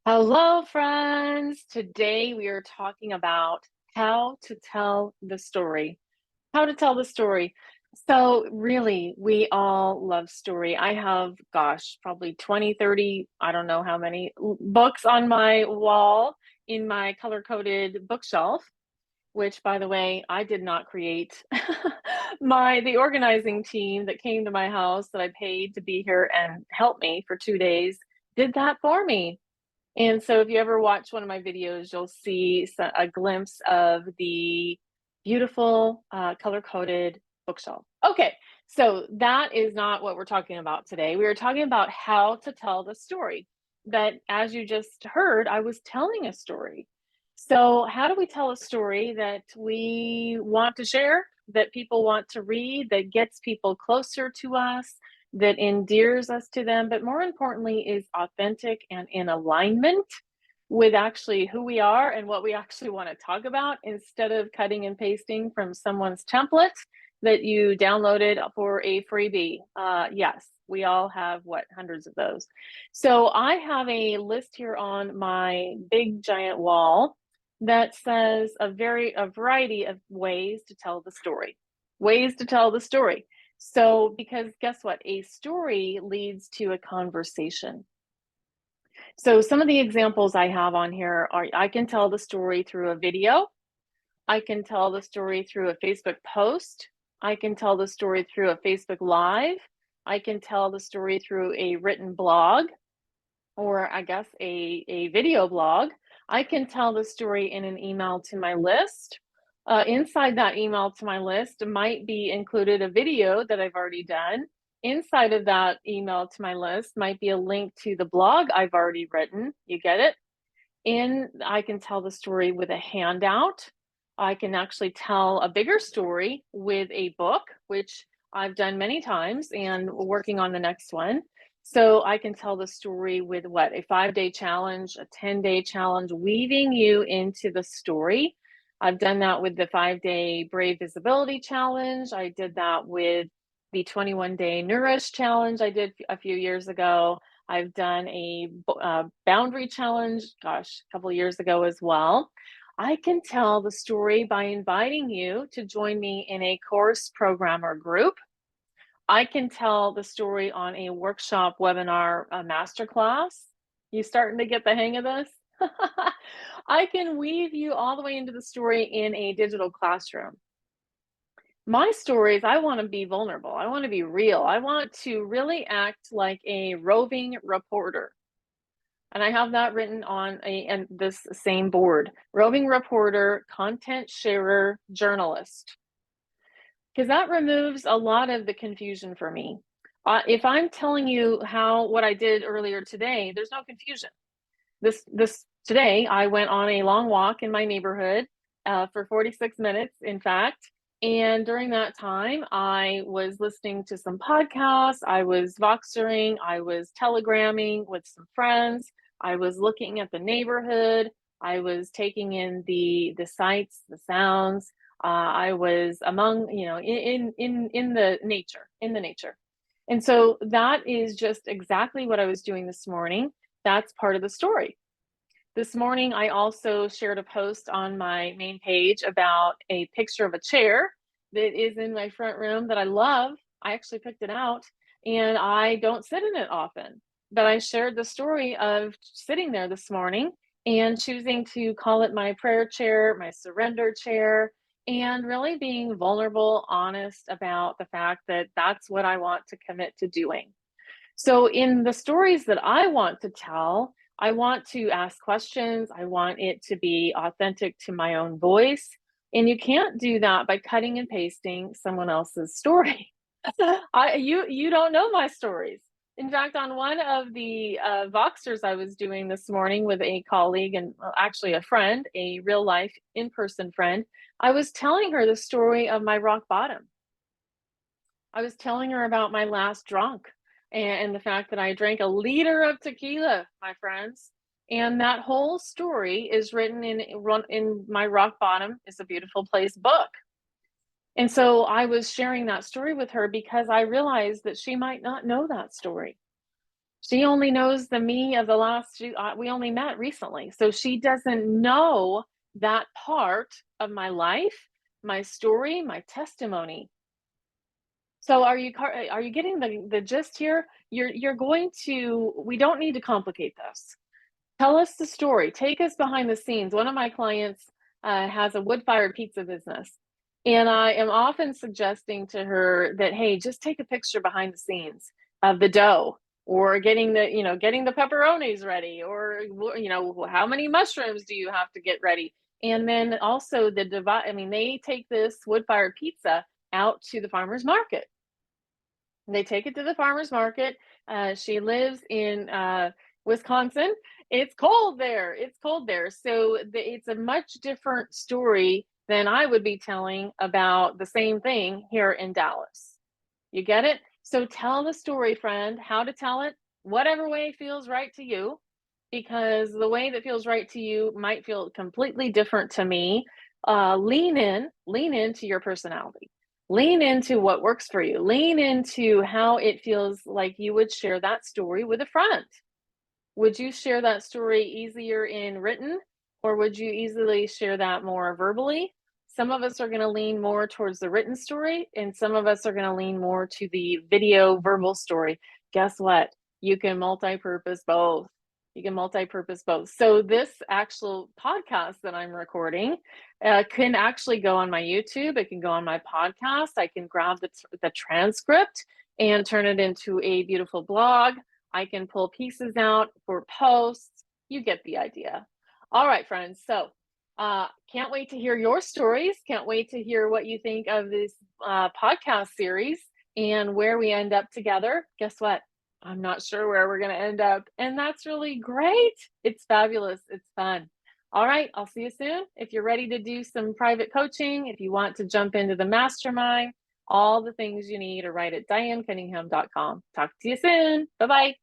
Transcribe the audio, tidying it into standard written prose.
Hello, friends. Today we are talking about how to tell the story. How to tell the story. So, really, we all love story. I have, gosh, probably 20, 30, I don't know how many books on my wall in my color coded bookshelf, which, by the way, I did not create. The organizing team that came to my house that I paid to be here and help me for 2 days did that for me. And so if you ever watch one of my videos, you'll see a glimpse of the beautiful color-coded bookshelf. Okay, so that is not what we're talking about today. We are talking about how to tell the story. That, as you just heard, I was telling a story. So how do we tell a story that we want to share, that people want to read, that gets people closer to us, that endears us to them, but more importantly is authentic and in alignment with actually who we are and what we actually want to talk about, instead of cutting and pasting from someone's template that you downloaded for a freebie. Yes, we all have hundreds of those. So I have a list here on my big giant wall that says a variety of ways to tell the story. Ways to tell the story. So, because guess what? A story leads to a conversation. So, some of the examples I have on here are: I can tell the story through a video, I can tell the story through a Facebook post, I can tell the story through a Facebook Live, I can tell the story through a written blog, or I guess a video blog. I can tell the story in an email to my list. Inside that email to my list might be included a video that I've already done. Inside of that email to my list might be a link to the blog I've already written. You get it? I can tell the story with a handout. I can actually tell a bigger story with a book, which I've done many times and working on the next one. So I can tell the story with what? A 5-day challenge, a 10-day challenge, weaving you into the story. I've done that with the 5-day Brave Visibility Challenge. I did that with the 21-day Nourish Challenge I did a few years ago. I've done a boundary challenge, gosh, a couple of years ago as well. I can tell the story by inviting you to join me in a course, program, or group. I can tell the story on a workshop, webinar, a masterclass. You starting to get the hang of this? I can weave you all the way into the story in a digital classroom. My stories, I want to be vulnerable. I want to be real. I want to really act like a roving reporter. And I have that written on and this same board: roving reporter, content sharer, journalist. Because that removes a lot of the confusion for me. If I'm telling you what I did earlier today, there's no confusion. This today, I went on a long walk in my neighborhood for 46 minutes, in fact. And during that time, I was listening to some podcasts, I was voxering, I was telegramming with some friends, I was looking at the neighborhood, I was taking in the sights, the sounds. I was among, in the nature. And so that is just exactly what I was doing this morning. That's part of the story. This morning, I also shared a post on my main page about a picture of a chair that is in my front room that I love. I actually picked it out, and I don't sit in it often. But I shared the story of sitting there this morning and choosing to call it my prayer chair, my surrender chair, and really being vulnerable, honest about the fact that that's what I want to commit to doing. So, in the stories that I want to tell, I want to ask questions. I want it to be authentic to my own voice. And you can't do that by cutting and pasting someone else's story. You don't know my stories. In fact, on one of the Voxers I was doing this morning with a colleague and, well, actually a friend, a real life in person friend, I was telling her the story of my rock bottom. I was telling her about my last drunk and the fact that I drank a liter of tequila, my friends. And that whole story is written in my Rock Bottom is a Beautiful Place book. And so I was sharing that story with her because I realized that she might not know that story. She only knows the me of the last we only met recently, so she doesn't know that part of my life, my story, my testimony. So are you getting the gist here? You're going to we don't need to complicate this. Tell us the story. Take us behind the scenes. One of my clients has a wood-fired pizza business, and I am often suggesting to her that, hey, just take a picture behind the scenes of the dough, or getting the pepperonis ready, or how many mushrooms do you have to get ready, and then also the divide. I mean, they take this wood-fired pizza out to the farmers market. They take it to the farmer's market. She lives in Wisconsin. It's cold there. It's cold there. So it's a much different story than I would be telling about the same thing here in Dallas. You get it? So tell the story, friend, how to tell it, whatever way feels right to you, because the way that feels right to you might feel completely different to me. Lean into your personality. Lean into what works for you. Lean into how it feels like you would share that story with a friend. Would you share that story easier in written, or would you easily share that more verbally? Some of us are going to lean more towards the written story, and some of us are going to lean more to the video verbal story. Guess what? You can multi-purpose both. You can multi-purpose both. So this actual podcast that I'm recording can actually go on my YouTube. It can go on my podcast. I can grab the transcript and turn it into a beautiful blog. I can pull pieces out for posts. You get the idea. All right, friends. So can't wait to hear your stories. Can't wait to hear what you think of this podcast series and where we end up together. Guess what? I'm not sure where we're going to end up. And that's really great. It's fabulous. It's fun. All right. I'll see you soon. If you're ready to do some private coaching, if you want to jump into the mastermind, all the things you need are right at dianecunningham.com. Talk to you soon. Bye bye.